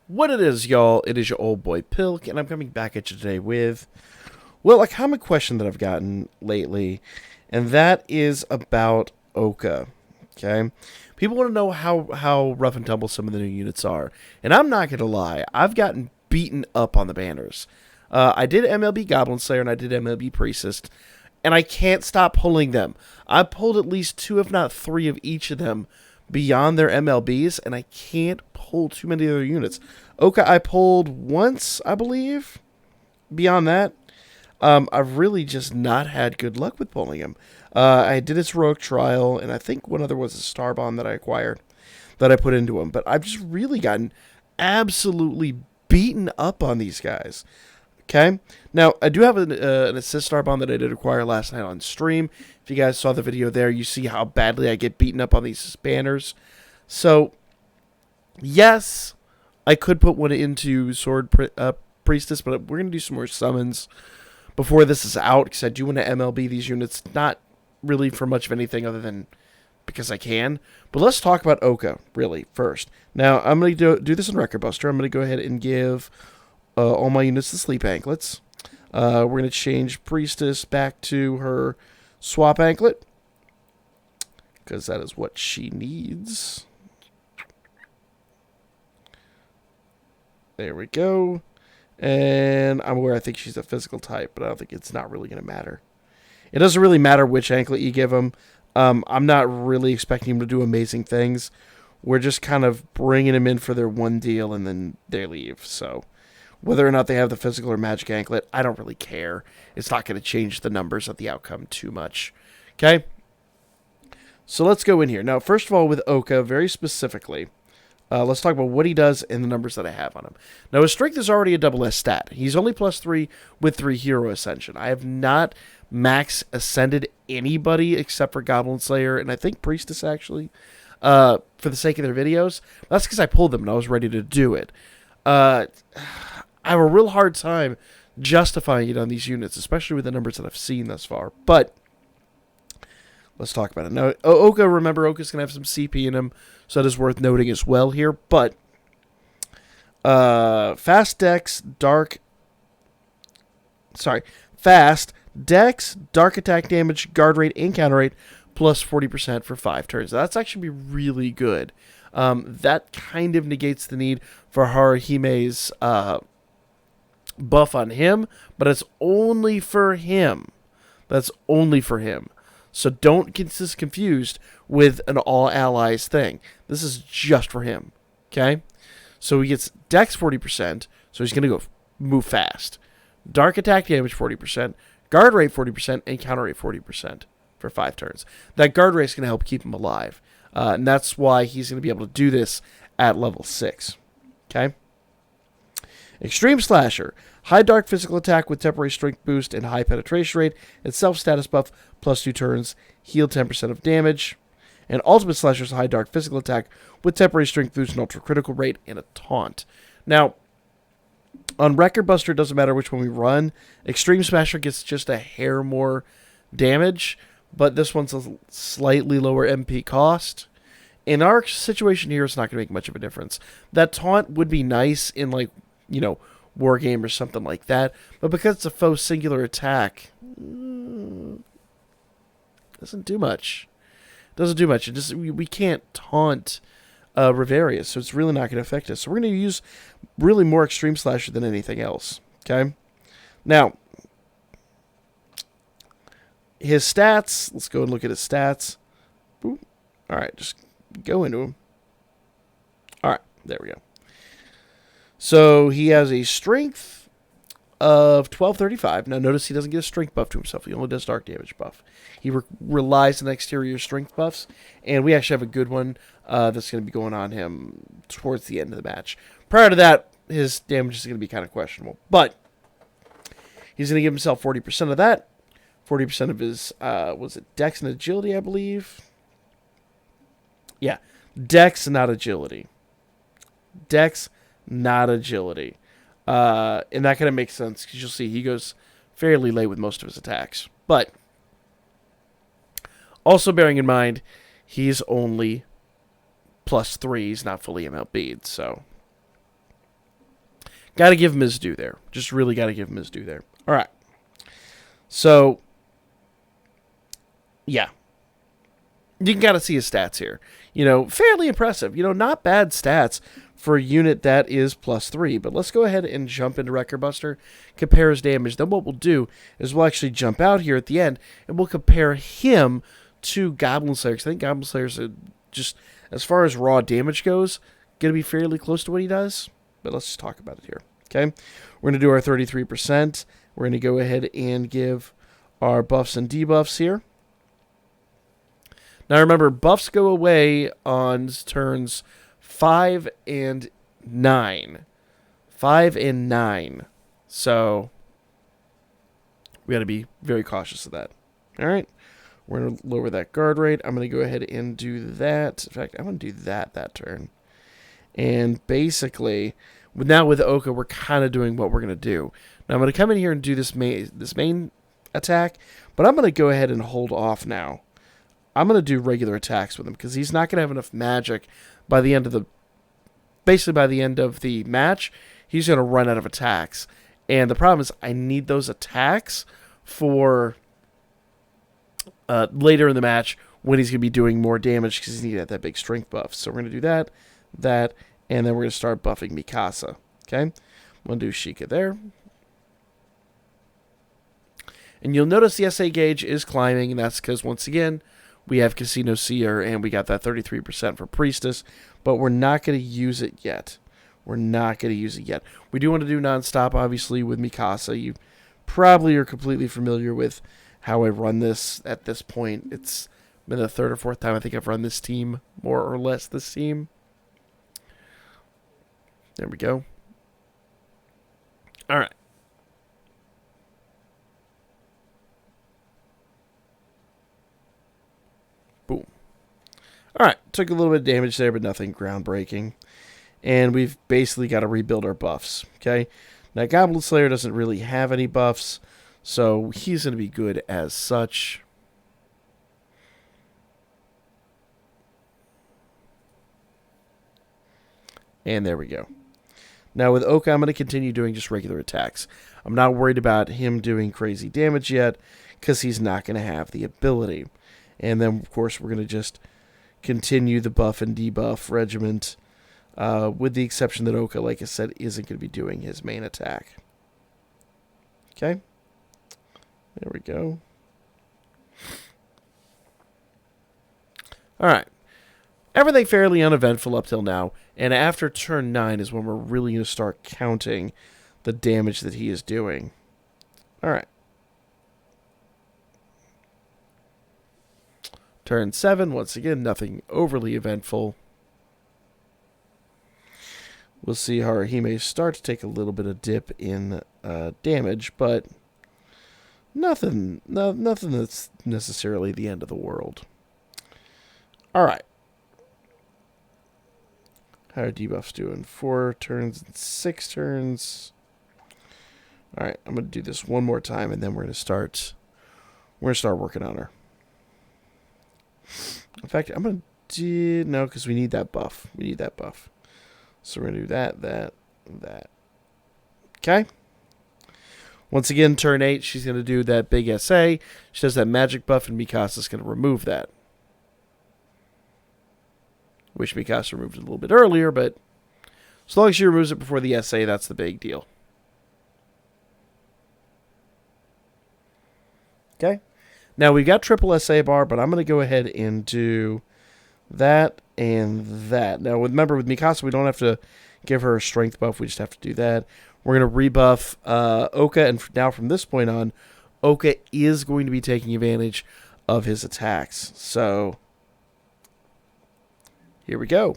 What it is, y'all, it is your old boy Pilk, and I'm coming back at you today with, well, a common question that I've gotten lately, and that is about Oka, okay? People want to know how rough and tumble some of the new units are, and I'm not going to lie, I've gotten beaten up on the banners. I did MLB Goblin Slayer, and I did MLB Priestess, and I can't stop pulling them. I pulled at least 2, if not 3 of each of them beyond their MLBs, and I can't pull too many other units. Oka I pulled once, I believe. Beyond that, I've really just not had good luck with pulling him. I did his heroic trial, and I think one other was a star bomb that I acquired that I put into him. But I've just really gotten absolutely beaten up on these guys. Okay, now I do have an assist star bomb that I did acquire last night on stream. If you guys saw the video there, you see how badly I get beaten up on these banners. So, yes, I could put one into Sword Priestess, but we're going to do some more summons before this is out, because I do want to MLB these units, not really for much of anything other than because I can. But let's talk about Oka, really, first. Now, I'm going to do this in Record Buster. I'm going to go ahead and give all my units the sleep anklets. We're going to change Priestess back to her swap anklet, because that is what she needs. There we go. And I'm aware I think she's a physical type, but I don't think it's not really going to matter. It doesn't really matter which anklet you give them. I'm not really expecting them to do amazing things. We're just kind of bringing them in for their one deal, and then they leave. So whether or not they have the physical or magic anklet, I don't really care. It's not going to change the numbers of the outcome too much. Okay? So let's go in here. Now, first of all, with Oka, very specifically, let's talk about what he does and the numbers that I have on him. Now, his strength is already a double S stat. He's only +3 with 3 hero ascension. I have not max ascended anybody except for Goblin Slayer and I think Priestess, actually, for the sake of their videos. That's because I pulled them and I was ready to do it. I have a real hard time justifying it on these units, especially with the numbers that I've seen thus far. But let's talk about it. Now, Oka, remember, Oka's going to have some CP in him, so that is worth noting as well here. But fast dex, dark attack damage, guard rate, and counter rate, plus 40% for 5 turns. That's actually really good. That kind of negates the need for Harahime's buff on him, but it's only for him. That's only for him. So don't get this confused with an all allies thing. This is just for him. Okay? So he gets dex 40%, so he's going to go move fast. Dark attack damage 40%, guard rate 40%, and counter rate 40% for 5 turns. That guard rate is going to help keep him alive. And that's why he's going to be able to do this at level 6. Okay? Extreme Slasher. High dark physical attack with temporary strength boost and high penetration rate. And self-status buff plus 2 turns. Heal 10% of damage. And Ultimate Slasher is high dark physical attack with temporary strength boost and ultra critical rate and a taunt. Now, on Record Buster, it doesn't matter which one we run. Extreme Smasher gets just a hair more damage, but this one's a slightly lower MP cost. In our situation here, it's not going to make much of a difference. That taunt would be nice in, like, you know, War Game or something like that, but because it's a faux singular attack, doesn't do much. We can't taunt Riverius, so it's really not going to affect us. So we're going to use really more Extreme Slasher than anything else. Okay? Now, his stats. Let's go and look at his stats. All right, just go into him. All right, there we go. So he has a strength of 1235. Now notice he doesn't get a strength buff to himself. He only does dark damage buff. He relies on exterior strength buffs, and we actually have a good one that's going to be going on him towards the end of the match. Prior to that, his damage is going to be kind of questionable. But he's going to give himself 40% of that. 40% of his, was it Dex and Agility, I believe? Yeah, Dex, not Agility. Dex, not Agility. And that kind of makes sense, because you'll see he goes fairly late with most of his attacks. But also bearing in mind, he's only +3. He's not fully MLB'd, so Got to give him his due there. Just really got to give him his due there. All right. So, yeah. You can kind of see his stats here. Fairly impressive. Not bad stats for a unit that is +3. But let's go ahead and jump into Record Buster, compare his damage. Then what we'll do is we'll actually jump out here at the end, and we'll compare him to Goblin Slayer. Because I think Goblin Slayer's just, as far as raw damage goes, going to be fairly close to what he does. But let's just talk about it here. Okay, we're going to do our 33%. We're going to go ahead and give our buffs and debuffs here. Now remember, buffs go away on turns 5 and 9. 5 and 9. So we got to be very cautious of that. All right. We're going to lower that guard rate. I'm going to go ahead and do that. In fact, I'm going to do that turn. And basically, now with Ouka, we're kind of doing what we're going to do. Now I'm going to come in here and do this main attack, but I'm going to go ahead and hold off now. I'm going to do regular attacks with him because he's not going to have enough magic by the end of the match. He's going to run out of attacks. And the problem is I need those attacks for later in the match when he's going to be doing more damage because he's going to get that big strength buff. So we're going to do that, and then we're going to start buffing Mikasa. Okay? I'm going to do Sheikah there. And you'll notice the SA gauge is climbing, and that's because, once again, we have Casino Seer, and we got that 33% for Priestess, but we're not going to use it yet. We do want to do nonstop, obviously, with Mikasa. You probably are completely familiar with how I run this at this point. It's been the third or fourth time I think I've run this team, more or less this team. There we go. All right. Boom. All right, took a little bit of damage there, but nothing groundbreaking. And we've basically got to rebuild our buffs, okay? Now, Goblin Slayer doesn't really have any buffs, so he's going to be good as such. And there we go. Now, with Ouka, I'm going to continue doing just regular attacks. I'm not worried about him doing crazy damage yet, because he's not going to have the ability. And then, of course, we're going to just continue the buff and debuff regiment, with the exception that Ouka, like I said, isn't going to be doing his main attack. Okay? There we go. All right. Everything fairly uneventful up till now, and after turn 9 is when we're really going to start counting the damage that he is doing. All right. Turn 7, once again, nothing overly eventful. We'll see how he may start to take a little bit of dip in damage, but nothing that's necessarily the end of the world. All right. How are debuffs doing? 4 turns and 6 turns. All right, I'm going to do this one more time, and then we're going to start working on her. In fact, I'm going to do... No, because we need that buff. So we're going to do that. Okay. Once again, turn 8, she's going to do that big SA. She does that magic buff, and Mikasa's going to remove that. Wish Mikasa removed it a little bit earlier, but as long as she removes it before the SA, that's the big deal. Okay. Now, we've got triple SA bar, but I'm going to go ahead and do that and that. Now, remember, with Mikasa, we don't have to give her a strength buff. We just have to do that. We're going to rebuff Ouka, and now from this point on, Ouka is going to be taking advantage of his attacks. So, here we go.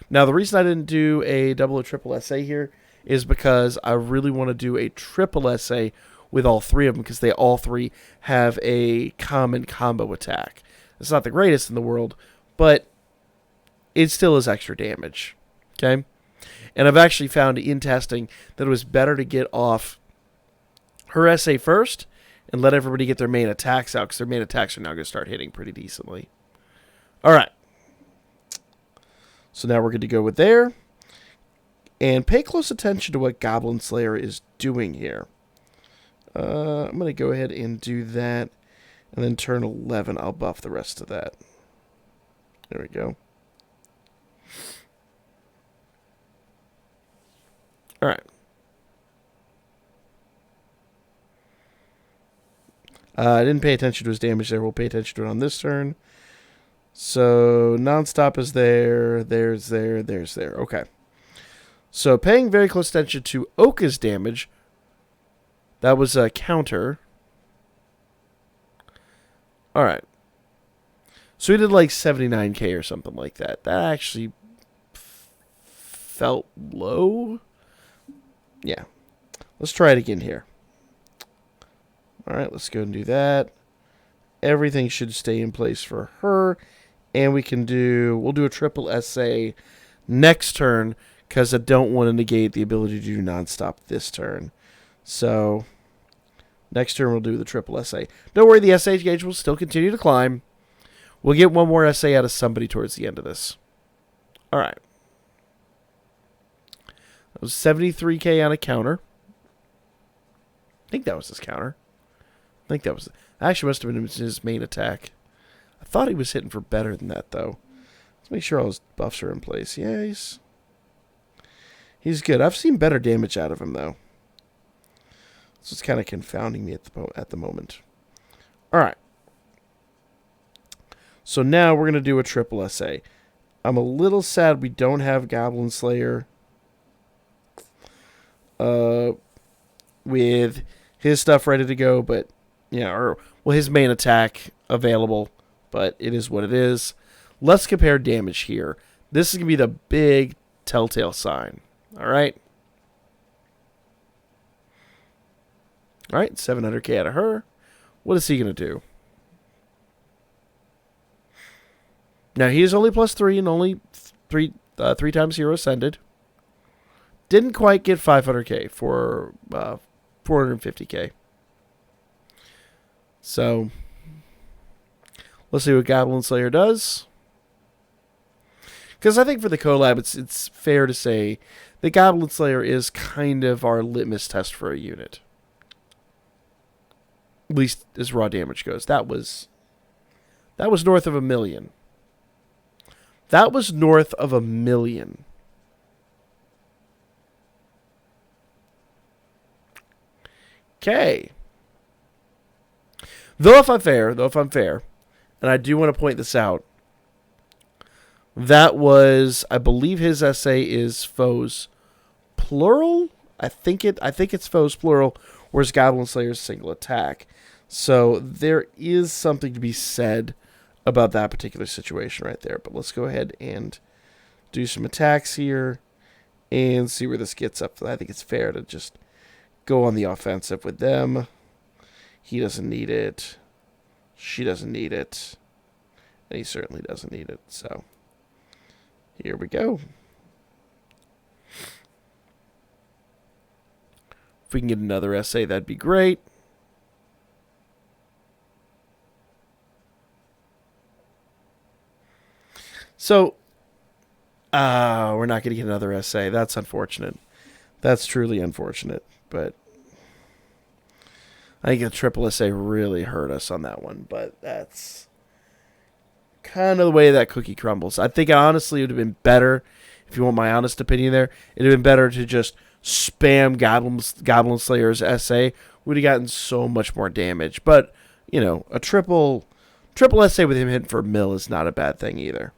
Now, the reason I didn't do a double or triple SA here is because I really want to do a triple SA with all three of them, because they all three have a common combo attack. It's not the greatest in the world, but it still is extra damage. Okay? And I've actually found in testing that it was better to get off her SA first and let everybody get their main attacks out, because their main attacks are now going to start hitting pretty decently. All right. So now we're good to go with there. And pay close attention to what Goblin Slayer is doing here. I'm going to go ahead and do that. And then turn 11, I'll buff the rest of that. There we go. Alright. I didn't pay attention to his damage there. We'll pay attention to it on this turn. So, nonstop is there. There's there. Okay. So, paying very close attention to Ouka's damage. That was a counter. Alright. So, he did like 79k or something like that. That actually felt low. Yeah. Let's try it again here. Alright, let's go and do that. Everything should stay in place for her. And we'll do a triple SA next turn, because I don't want to negate the ability to do nonstop this turn. So, next turn we'll do the triple SA. Don't worry, the SA gauge will still continue to climb. We'll get one more SA out of somebody towards the end of this. Alright. That was 73k on a counter. I think that was his counter. I think that was... Actually, must have been his main attack. I thought he was hitting for better than that, though. Let's make sure all his buffs are in place. Yeah, he's good. I've seen better damage out of him, though. So it's kind of confounding me at the moment. All right. So now we're going to do a triple SA. I'm a little sad we don't have Goblin Slayer with his stuff ready to go, but... Yeah, or, well, his main attack available, but it is what it is. Let's compare damage here. This is going to be the big telltale sign. All right? All right, 700k out of her. What is he going to do? Now, he is only +3 and only three times hero ascended. Didn't quite get 500k for 450k. So, let's see what Goblin Slayer does. Because I think for the collab, it's fair to say that Goblin Slayer is kind of our litmus test for a unit. At least as raw damage goes. That was north of 1 million. That was north of 1 million. Okay. Though if I'm fair, and I do want to point this out, that was, I believe his SA is foes plural. I think it's foes plural, whereas Goblin Slayer's single attack. So there is something to be said about that particular situation right there. But let's go ahead and do some attacks here and see where this gets up. I think it's fair to just go on the offensive with them. He doesn't need it. She doesn't need it. And he certainly doesn't need it. So, here we go. If we can get another SA, that'd be great. So, we're not going to get another SA. That's unfortunate. That's truly unfortunate. But I think a triple SA really hurt us on that one, but that's kind of the way that cookie crumbles. I think honestly it would have been better, if you want my honest opinion there, it would have been better to just spam Goblin Slayer's SA. Would have gotten so much more damage. But, you know, a triple SA with him hitting for mill is not a bad thing either.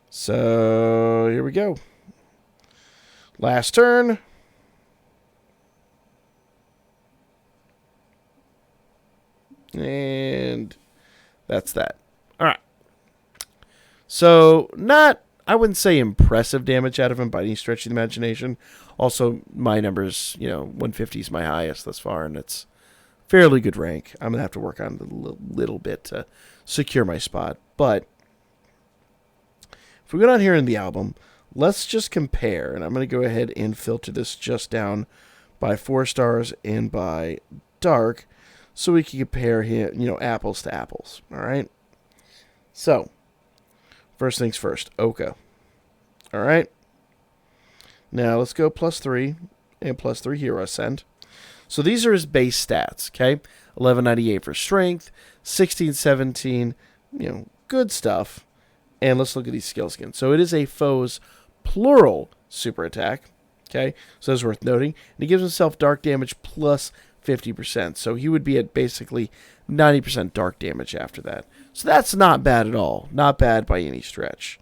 So, here we go. Last turn. And that's that. All right. So, not, I wouldn't say impressive damage out of him by any stretch of the imagination. Also, my numbers, 150 is my highest thus far, and it's fairly good rank. I'm going to have to work on it a little bit to secure my spot. But if we go down here in the album, let's just compare. And I'm going to go ahead and filter this just down by 4 stars and by dark, so we can compare him, apples to apples. All right. So, first things first, Ouka. All right. Now let's go +3 and +3 hero ascend. So these are his base stats, okay? 1198 for strength, 1617, good stuff. And let's look at these skill skins. So it is a foe's plural super attack, okay? So that's worth noting. And he gives himself dark damage plus 50%. So he would be at basically 90% dark damage after that. So that's not bad at all. Not bad by any stretch.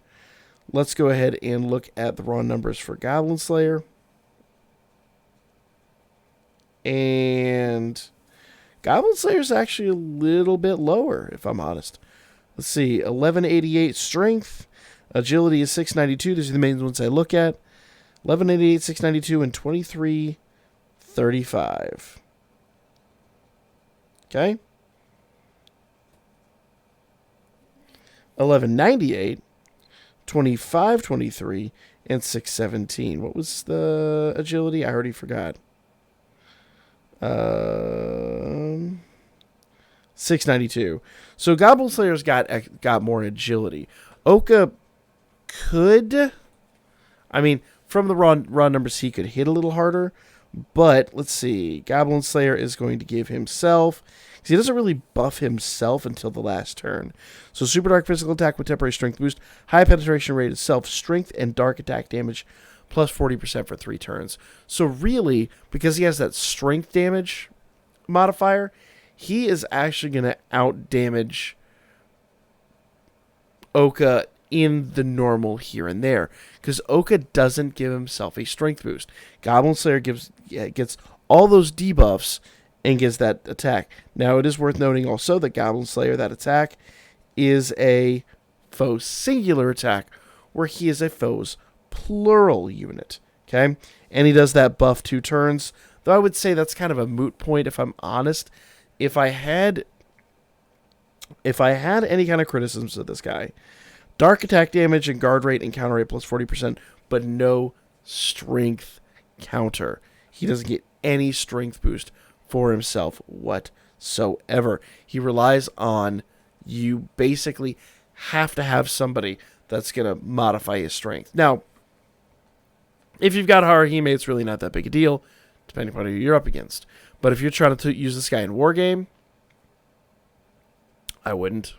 Let's go ahead and look at the raw numbers for Goblin Slayer. And Goblin Slayer is actually a little bit lower, if I'm honest. Let's see, 1188 strength. Agility is 692. These are the main ones I look at. 1188, 692, and 2335. Okay. 1198, 2523, and 617. What was the agility? I already forgot. 692. So Goblin Slayer's got more agility. Ouka could, from the raw numbers, he could hit a little harder. But let's see. Goblin Slayer is going to give himself, because he doesn't really buff himself until the last turn. So super dark physical attack with temporary strength boost, high penetration rate itself, strength and dark attack damage plus 40% for 3 turns. So really, because he has that strength damage modifier, he is actually going to out damage Ouka in the normal here and there, because Ouka doesn't give himself a strength boost. Goblin Slayer gets all those debuffs and gets that attack. Now, it is worth noting also that Goblin Slayer, that attack, is a foe singular attack, where he is a foe's plural unit. Okay? And he does that buff 2 turns, though I would say that's kind of a moot point, if I'm honest. If I had any kind of criticisms of this guy, dark attack damage and guard rate and counter rate plus 40%, but no strength counter. He doesn't get any strength boost for himself whatsoever. He relies on, you basically have to have somebody that's going to modify his strength. Now, if you've got Haruhime, it's really not that big a deal, depending on who you're up against. But if you're trying to use this guy in Wargame, I wouldn't.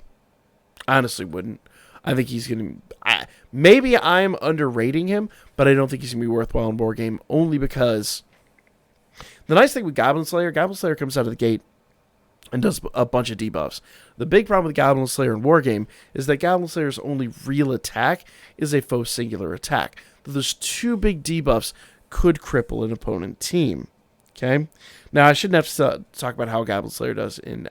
Honestly wouldn't. I think he's going to... maybe I'm underrating him, but I don't think he's going to be worthwhile in Wargame, only because... The nice thing with Goblin Slayer comes out of the gate and does a bunch of debuffs. The big problem with Goblin Slayer in Wargame is that Goblin Slayer's only real attack is a foe singular attack. Those 2 big debuffs could cripple an opponent team. Okay? Now, I shouldn't have to talk about how Goblin Slayer does in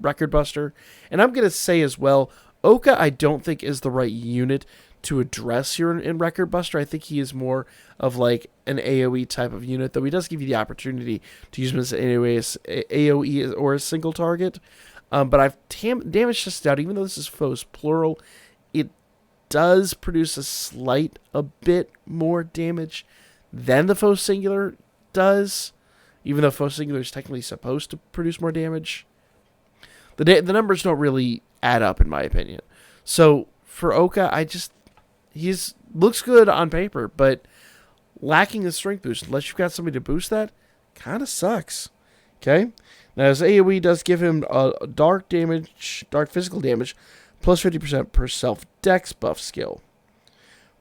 Record Buster. And I'm going to say as well, Ouka I don't think is the right unit to address here in Record Buster. I think he is more of like an AoE type of unit, though he does give you the opportunity to use him as an AoE or a single target. But I've damage tested out, even though this is foes plural, it does produce a bit more damage than the foe singular does, even though foe singular is technically supposed to produce more damage. The numbers don't really add up, in my opinion. So for Ouka, he looks good on paper, but lacking the strength boost, unless you've got somebody to boost that, kind of sucks. Okay? Now, his AoE does give him dark physical damage, plus 50% per self-dex buff skill.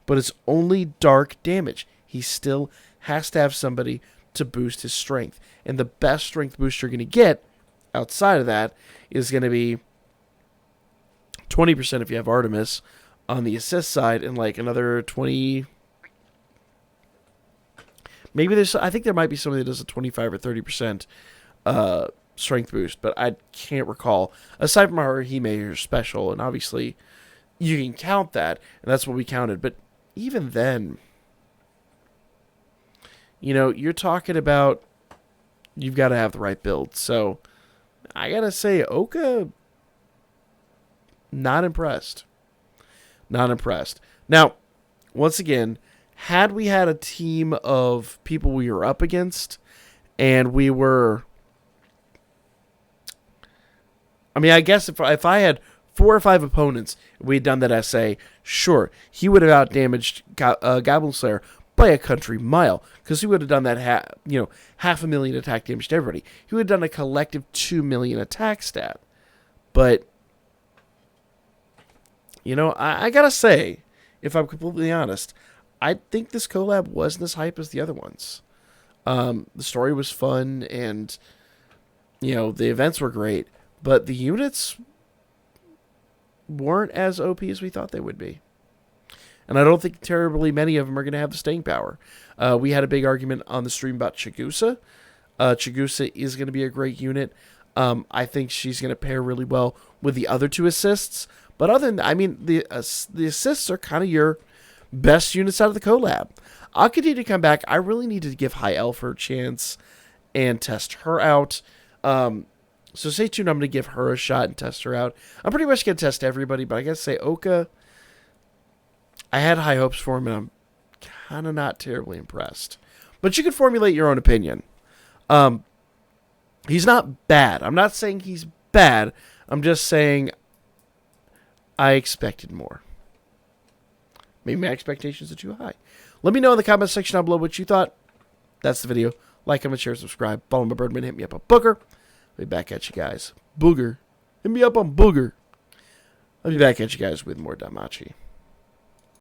But it's only dark damage. He still has to have somebody to boost his strength. And the best strength boost you're going to get outside of that is going to be 20% if you have Artemis on the assist side, and like another 20. Maybe I think there might be somebody that does a 25 or 30% strength boost, but I can't recall. Aside from our Haruhime special, and obviously you can count that, and that's what we counted. But even then, you're talking about you've got to have the right build. So I gotta say, Ouka, not impressed. Not impressed. Now, once again, had we had a team of people we were up against, and we were... I guess if I had 4 or 5 opponents, we had done that essay, sure, he would have outdamaged Goblin Slayer, by a country mile, because he would have done that, 500,000 attack damage to everybody. He would have done a collective 2 million attack stat. But, I gotta say, if I'm completely honest, I think this collab wasn't as hype as the other ones. The story was fun, and, the events were great, but the units weren't as OP as we thought they would be. And I don't think terribly many of them are going to have the staying power. We had a big argument on the stream about Chigusa. Chigusa is going to be a great unit. I think she's going to pair really well with the other two assists. But other than that, the assists are kind of your best units out of the collab. I'll continue to come back. I really need to give High Elf her a chance and test her out. So stay tuned. I'm going to give her a shot and test her out. I'm pretty much going to test everybody, but I got to say, Ouka, I had high hopes for him, and I'm kind of not terribly impressed. But you can formulate your own opinion. He's not bad. I'm not saying he's bad. I'm just saying I expected more. Maybe my expectations are too high. Let me know in the comment section down below what you thought. That's the video. Like, comment, share, subscribe. Follow my Birdman. Hit me up on Booger. I'll be back at you guys. Booger. Hit me up on Booger. I'll be back at you guys with more Damachi.